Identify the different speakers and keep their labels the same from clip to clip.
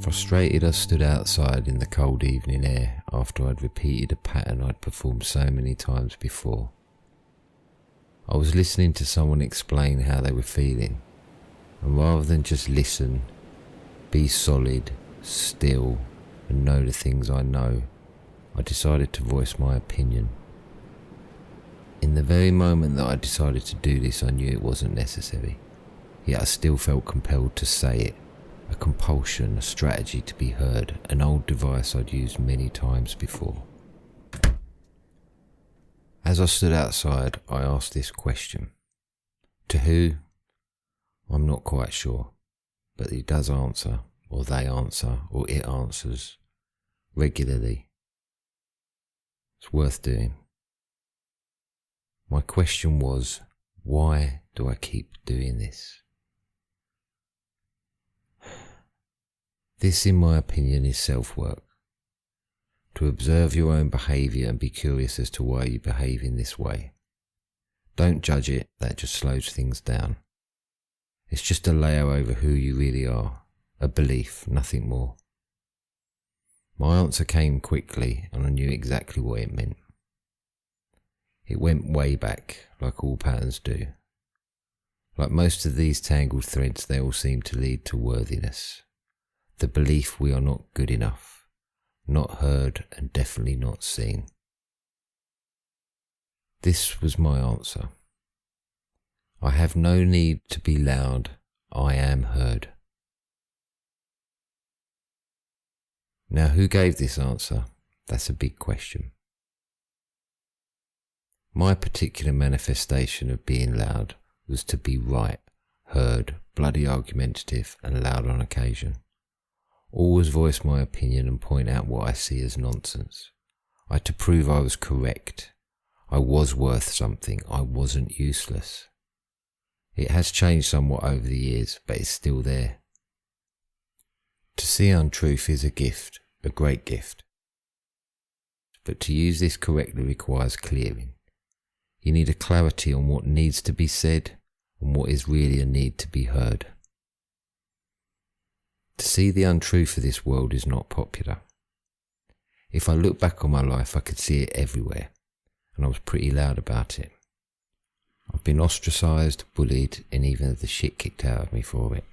Speaker 1: Frustrated, I stood outside in the cold evening air after I'd repeated a pattern I'd performed so many times before. I was listening to someone explain how they were feeling, and rather than just listen, be solid, still, and know the things I know, I decided to voice my opinion. In the very moment that I decided to do this, I knew it wasn't necessary, yet I still felt compelled to say it. A compulsion, a strategy to be heard, an old device I'd used many times before. As I stood outside, I asked this question. To who? I'm not quite sure, but he does answer, or they answer, or it answers, regularly. It's worth doing. My question was, why do I keep doing this? This, in my opinion, is self-work. To observe your own behaviour and be curious as to why you behave in this way. Don't judge it, that just slows things down. It's just a layer over who you really are, a belief, nothing more. My answer came quickly and I knew exactly what it meant. It went way back, like all patterns do. Like most of these tangled threads, they all seem to lead to worthiness. The belief we are not good enough, not heard, and definitely not seen. This was my answer. I have no need to be loud, I am heard. Now, who gave this answer? That's a big question. My particular manifestation of being loud was to be right, heard, bloody argumentative, and loud on occasion. Always voice my opinion and point out what I see as nonsense. I had to prove I was correct. I was worth something. I wasn't useless. It has changed somewhat over the years, but it's still there. To see untruth is a gift, a great gift. But to use this correctly requires clearing. You need a clarity on what needs to be said and what is really a need to be heard. To see the untruth of this world is not popular. If I look back on my life, I could see it everywhere, and I was pretty loud about it. I've been ostracised, bullied, and even had the shit kicked out of me for it.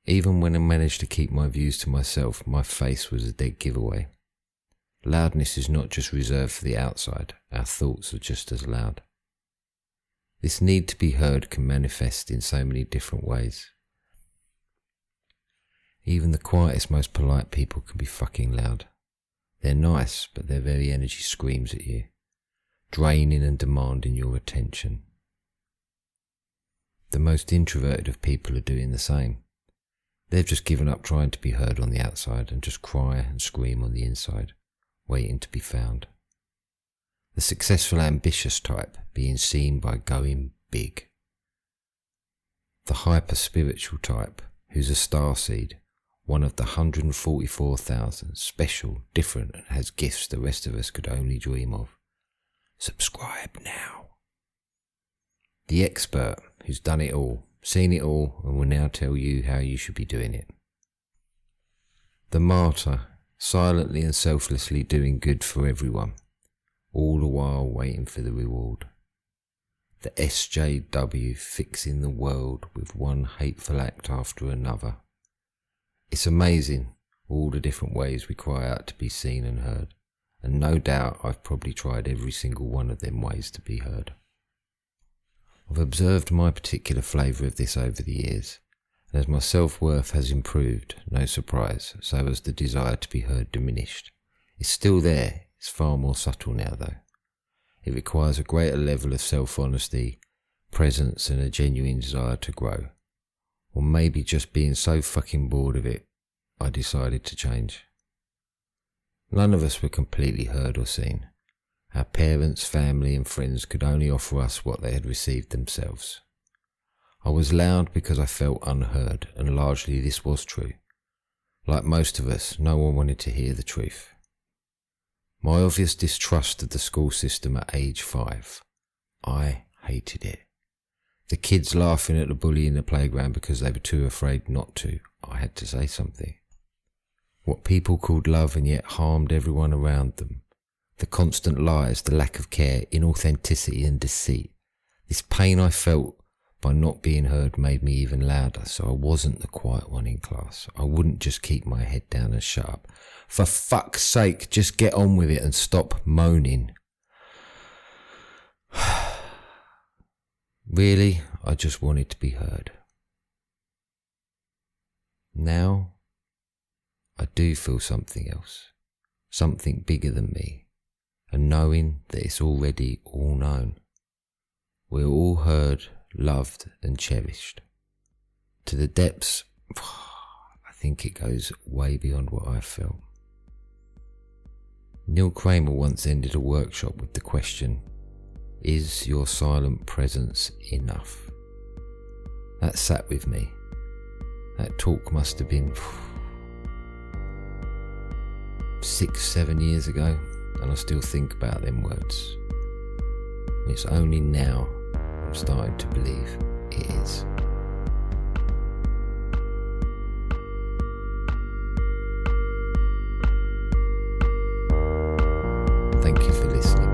Speaker 1: Even when I managed to keep my views to myself, my face was a dead giveaway. Loudness is not just reserved for the outside, our thoughts are just as loud. This need to be heard can manifest in so many different ways. Even the quietest, most polite people can be fucking loud. They're nice, but their very energy screams at you, draining and demanding your attention. The most introverted of people are doing the same. They've just given up trying to be heard on the outside and just cry and scream on the inside, waiting to be found. The successful ambitious type being seen by going big. The hyper-spiritual type who's a starseed, one of the 144,000, special, different, and has gifts the rest of us could only dream of. Subscribe now. The expert who's done it all, seen it all, and will now tell you how you should be doing it. The martyr, silently and selflessly doing good for everyone, all the while waiting for the reward. The SJW fixing the world with one hateful act after another. It's amazing all the different ways we cry out to be seen and heard, and no doubt I've probably tried every single one of them ways to be heard. I've observed my particular flavour of this over the years, and as my self-worth has improved, no surprise, so has the desire to be heard diminished. It's still there. It's far more subtle now though. It requires a greater level of self-honesty, presence and a genuine desire to grow. Or maybe just being so fucking bored of it, I decided to change. None of us were completely heard or seen. Our parents, family and friends could only offer us what they had received themselves. I was loud because I felt unheard, and largely this was true. Like most of us, no one wanted to hear the truth. My obvious distrust of the school system at age 5. I hated it. The kids laughing at the bully in the playground because they were too afraid not to. I had to say something. What people called love and yet harmed everyone around them. The constant lies, the lack of care, inauthenticity and deceit. This pain I felt by not being heard made me even louder, so I wasn't the quiet one in class. I wouldn't just keep my head down and shut up. For fuck's sake, just get on with it and stop moaning. Really, I just wanted to be heard. Now, I do feel something else, something bigger than me, and knowing that it's already all known. We're all heard, loved and cherished. To the depths, I think it goes way beyond what I felt. Neil Kramer once ended a workshop with the question, is your silent presence enough? That sat with me. That talk must have been 6-7 years ago, and I still think about them words. It's only now I'm starting to believe it is. Thank you for listening.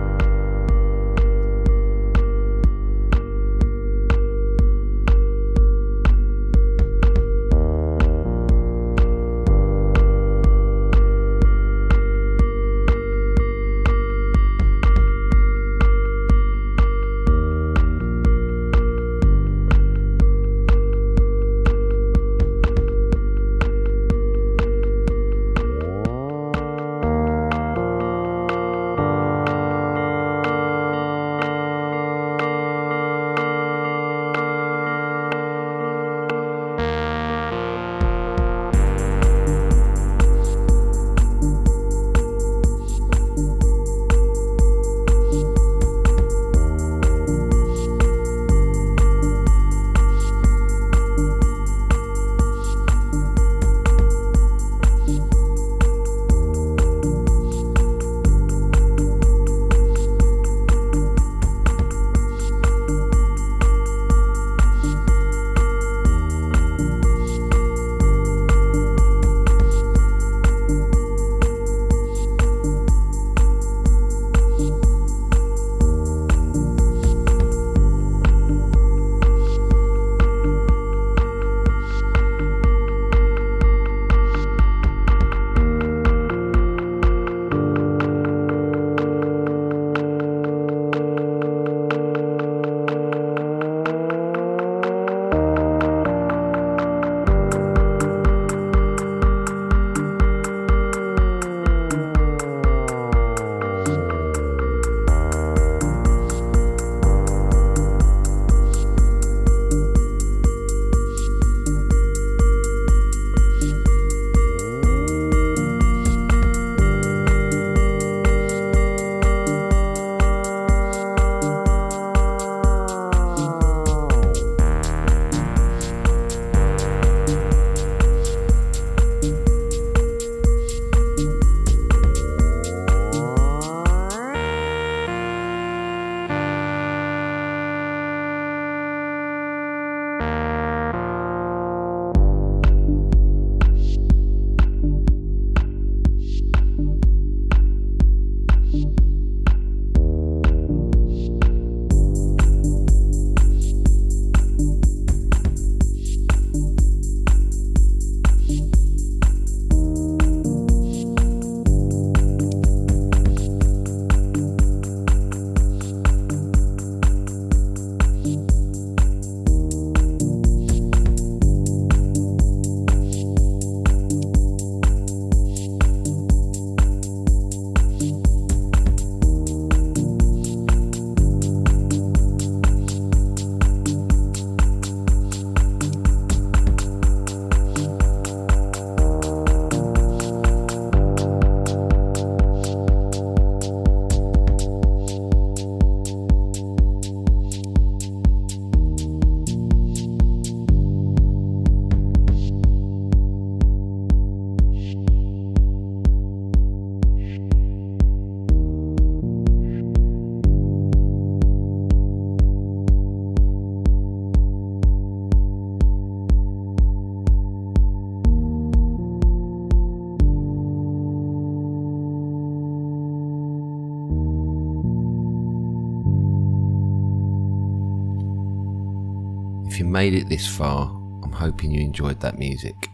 Speaker 1: If you made it this far, I'm hoping you enjoyed that music.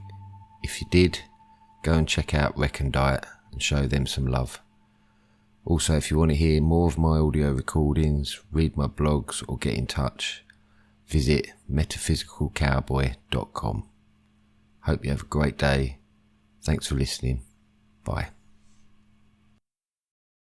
Speaker 1: If you did, go and check out Recondite and show them some love. Also, if you want to hear more of my audio recordings, read my blogs or get in touch, visit metaphysicalcowboy.com. Hope you have a great day. Thanks for listening. Bye.